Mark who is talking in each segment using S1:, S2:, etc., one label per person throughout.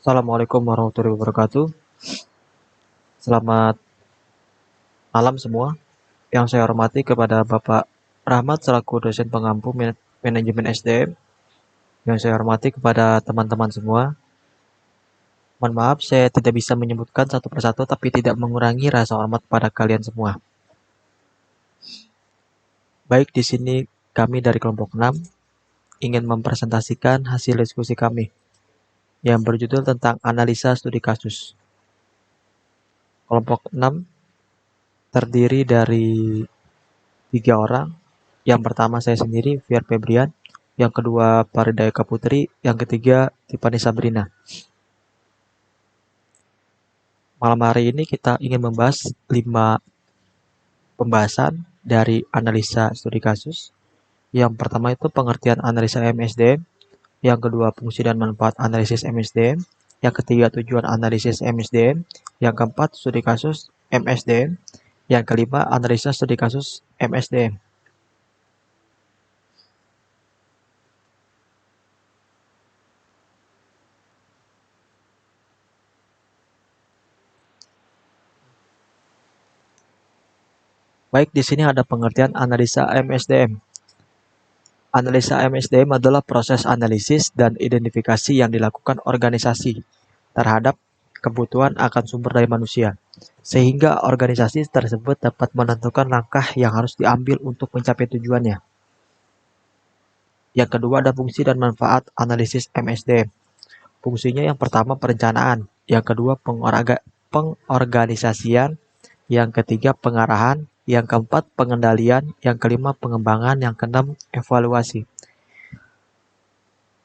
S1: Assalamualaikum warahmatullahi wabarakatuh. Selamat malam semua. Yang saya hormati kepada Bapak Rahmat selaku dosen pengampu manajemen SDM. Yang saya hormati kepada teman-teman semua. Mohon maaf saya tidak bisa menyebutkan satu persatu tapi tidak mengurangi rasa hormat pada kalian semua. Baik, di sini kami dari kelompok 6 ingin mempresentasikan hasil diskusi kami yang berjudul tentang analisa studi kasus. Kelompok 6 terdiri dari 3 orang. Yang pertama saya sendiri, Fiar Febrian. Yang kedua, Farida Eka Putri. Yang ketiga, Tiffany Sabrina. Malam hari ini kita ingin membahas 5 pembahasan dari analisa studi kasus. Yang pertama itu pengertian analisa MSDM. Yang kedua, fungsi dan manfaat analisis MSDM. Yang ketiga, tujuan analisis MSDM. Yang keempat, studi kasus MSDM. Yang kelima, analisa studi kasus MSDM. Baik, di sini ada pengertian analisa MSDM. Analisa MSDM adalah proses analisis dan identifikasi yang dilakukan organisasi terhadap kebutuhan akan sumber daya manusia, sehingga organisasi tersebut dapat menentukan langkah yang harus diambil untuk mencapai tujuannya. Yang kedua ada fungsi dan manfaat analisis MSDM. Fungsinya yang pertama perencanaan, yang kedua pengorganisasian, yang ketiga pengarahan, yang keempat pengendalian, yang kelima pengembangan, yang keenam evaluasi.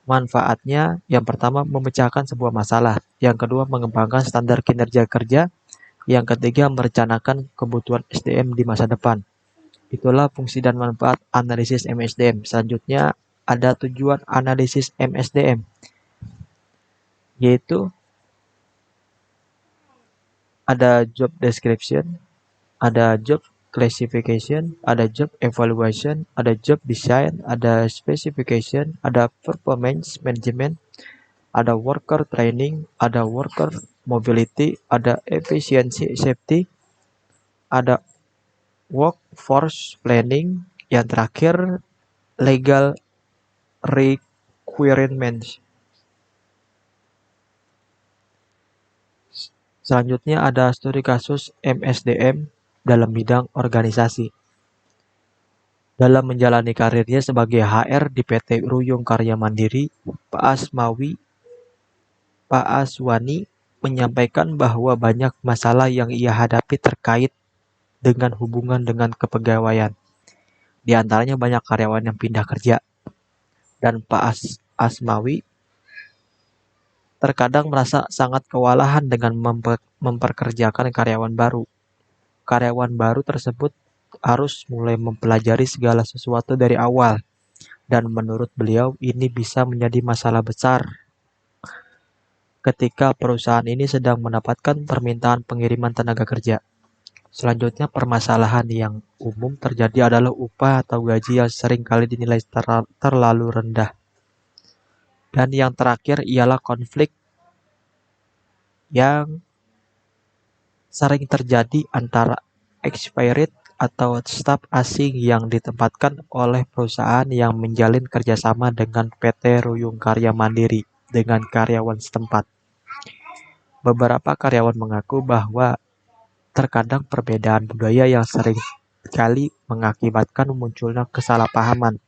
S1: Manfaatnya yang pertama memecahkan sebuah masalah, yang kedua mengembangkan standar kinerja kerja, yang ketiga merencanakan kebutuhan SDM di masa depan. Itulah fungsi dan manfaat analisis MSDM. Selanjutnya ada tujuan analisis MSDM, yaitu ada job description, ada job classification, ada job evaluation, ada job design, ada specification, ada performance management, ada worker training, ada worker mobility, ada efficiency safety, ada workforce planning, yang terakhir legal requirements. Selanjutnya ada studi kasus MSDM dalam bidang organisasi. Dalam menjalani karirnya sebagai HR di PT Ruyung Karya Mandiri, Pak Aswani menyampaikan bahwa banyak masalah yang ia hadapi terkait dengan hubungan dengan kepegawaian. Di antaranya banyak karyawan yang pindah kerja. Dan Pak Asmawi terkadang merasa sangat kewalahan dengan memperkerjakan karyawan baru. Karyawan baru tersebut harus mulai mempelajari segala sesuatu dari awal. Dan menurut beliau ini bisa menjadi masalah besar ketika perusahaan ini sedang mendapatkan permintaan pengiriman tenaga kerja. Selanjutnya permasalahan yang umum terjadi adalah upah atau gaji yang sering kali dinilai terlalu rendah. Dan yang terakhir ialah konflik yang sering terjadi antara expatriate atau staf asing yang ditempatkan oleh perusahaan yang menjalin kerjasama dengan PT Ruyung Karya Mandiri dengan karyawan setempat. Beberapa karyawan mengaku bahwa terkadang perbedaan budaya yang sering kali mengakibatkan munculnya kesalahpahaman.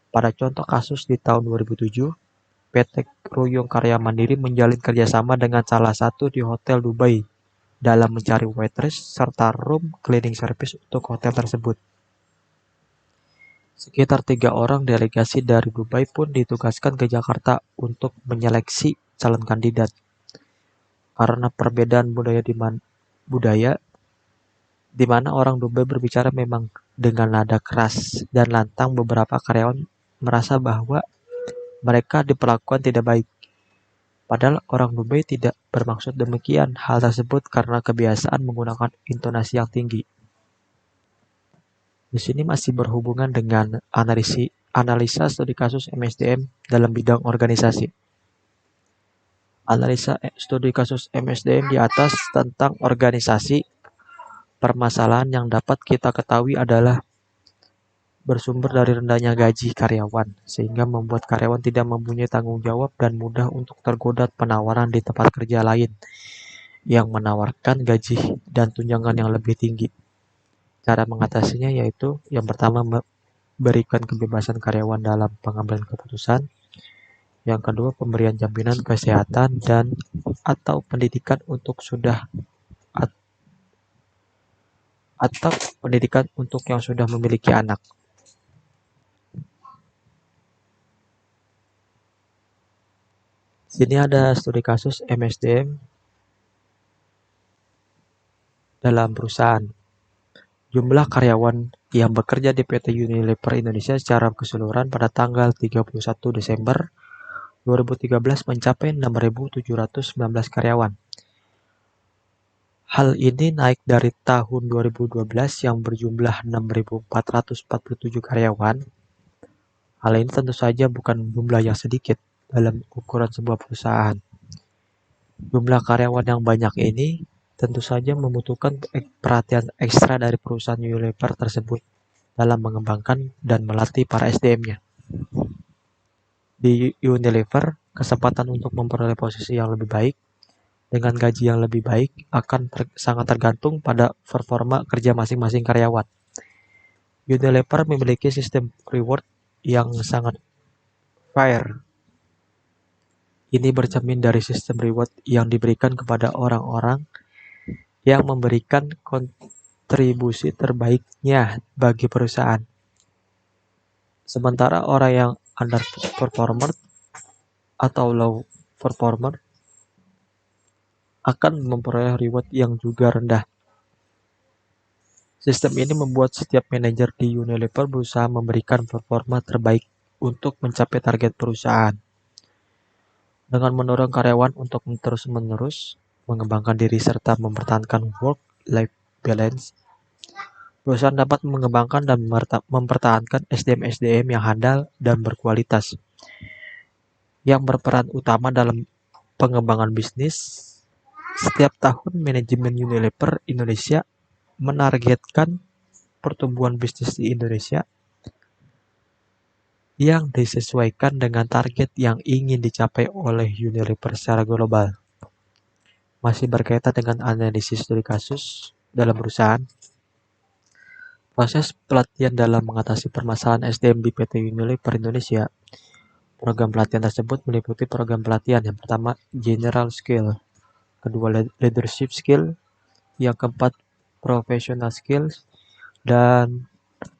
S1: Pada contoh kasus di tahun 2007, PT Ruyung Karya Mandiri menjalin kerjasama dengan salah satu di hotel Dubai dalam mencari waitress serta room cleaning service untuk hotel tersebut. Sekitar 3 orang delegasi dari Dubai pun ditugaskan ke Jakarta untuk menyeleksi calon kandidat. Karena perbedaan budaya di mana orang Dubai berbicara memang dengan nada keras dan lantang, beberapa karyawan merasa bahwa mereka diperlakukan tidak baik. Padahal orang Dubai tidak bermaksud demikian. Hal tersebut karena kebiasaan menggunakan intonasi yang tinggi. Di sini masih berhubungan dengan analisa studi kasus MSDM dalam bidang organisasi. Analisa studi kasus MSDM di atas tentang organisasi. Permasalahan yang dapat kita ketahui adalah bersumber dari rendahnya gaji karyawan, sehingga membuat karyawan tidak mempunyai tanggung jawab dan mudah untuk tergoda penawaran di tempat kerja lain yang menawarkan gaji dan tunjangan yang lebih tinggi. Cara mengatasinya yaitu yang pertama, berikan kebebasan karyawan dalam pengambilan keputusan. Yang kedua, pemberian jaminan kesehatan dan atau pendidikan atau pendidikan untuk yang sudah memiliki anak. Sini ada studi kasus MSDM dalam perusahaan. Jumlah karyawan yang bekerja di PT Unilever Indonesia secara keseluruhan pada tanggal 31 Desember 2013 mencapai 6.719 karyawan. Hal ini naik dari tahun 2012 yang berjumlah 6.447 karyawan. Hal ini tentu saja bukan jumlah yang sedikit dalam ukuran sebuah perusahaan. Jumlah karyawan yang banyak ini tentu saja membutuhkan perhatian ekstra dari perusahaan Unilever tersebut dalam mengembangkan dan melatih para SDM-nya. Di Unilever, kesempatan untuk memperoleh posisi yang lebih baik dengan gaji yang lebih baik akan sangat tergantung pada performa kerja masing-masing karyawan. Unilever memiliki sistem reward yang sangat fair. Ini bercermin dari sistem reward yang diberikan kepada orang-orang yang memberikan kontribusi terbaiknya bagi perusahaan. Sementara orang yang underperformer atau low performer akan memperoleh reward yang juga rendah. Sistem ini membuat setiap manajer di Unilever berusaha memberikan performa terbaik untuk mencapai target perusahaan. Dengan mendorong karyawan untuk terus-menerus mengembangkan diri serta mempertahankan work-life balance, perusahaan dapat mengembangkan dan mempertahankan SDM-SDM yang handal dan berkualitas, yang berperan utama dalam pengembangan bisnis. Setiap tahun, manajemen Unilever Indonesia menargetkan pertumbuhan bisnis di Indonesia yang disesuaikan dengan target yang ingin dicapai oleh Unilever secara global. Masih berkaitan dengan analisis studi kasus dalam perusahaan, proses pelatihan dalam mengatasi permasalahan SDM di PT Unilever Indonesia. Program pelatihan tersebut meliputi program pelatihan yang pertama, General Skill, kedua, Leadership Skill, yang keempat, Professional Skills, dan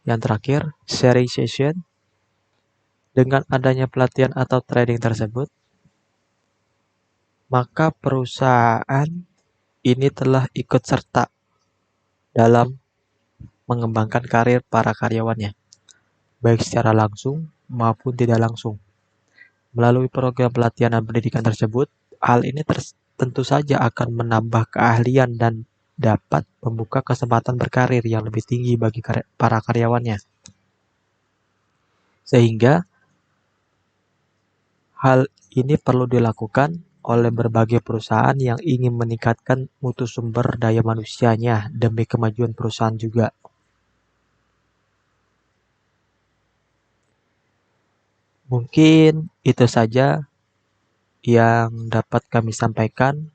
S1: yang terakhir, Sharing Session. Dengan adanya pelatihan atau training tersebut, maka perusahaan ini telah ikut serta dalam mengembangkan karir para karyawannya, baik secara langsung maupun tidak langsung. Melalui program pelatihan dan pendidikan tersebut, hal ini tentu saja akan menambah keahlian dan dapat membuka kesempatan berkarir yang lebih tinggi bagi para karyawannya. Sehingga hal ini perlu dilakukan oleh berbagai perusahaan yang ingin meningkatkan mutu sumber daya manusianya demi kemajuan perusahaan juga. Mungkin itu saja yang dapat kami sampaikan.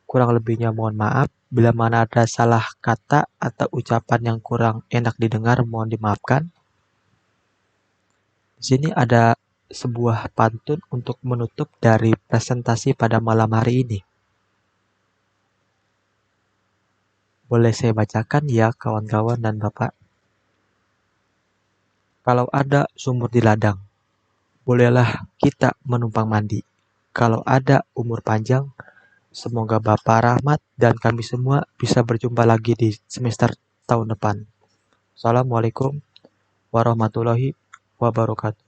S1: Kurang lebihnya mohon maaf. Bila mana ada salah kata atau ucapan yang kurang enak didengar, mohon dimaafkan. Di sini ada sebuah pantun untuk menutup dari presentasi pada malam hari ini. Boleh saya bacakan ya kawan-kawan dan Bapak? Kalau ada sumur di ladang, bolehlah kita menumpang mandi. Kalau ada umur panjang, semoga Bapak rahmat dan kami semua bisa berjumpa lagi di semester tahun depan. Assalamualaikum warahmatullahi wabarakatuh.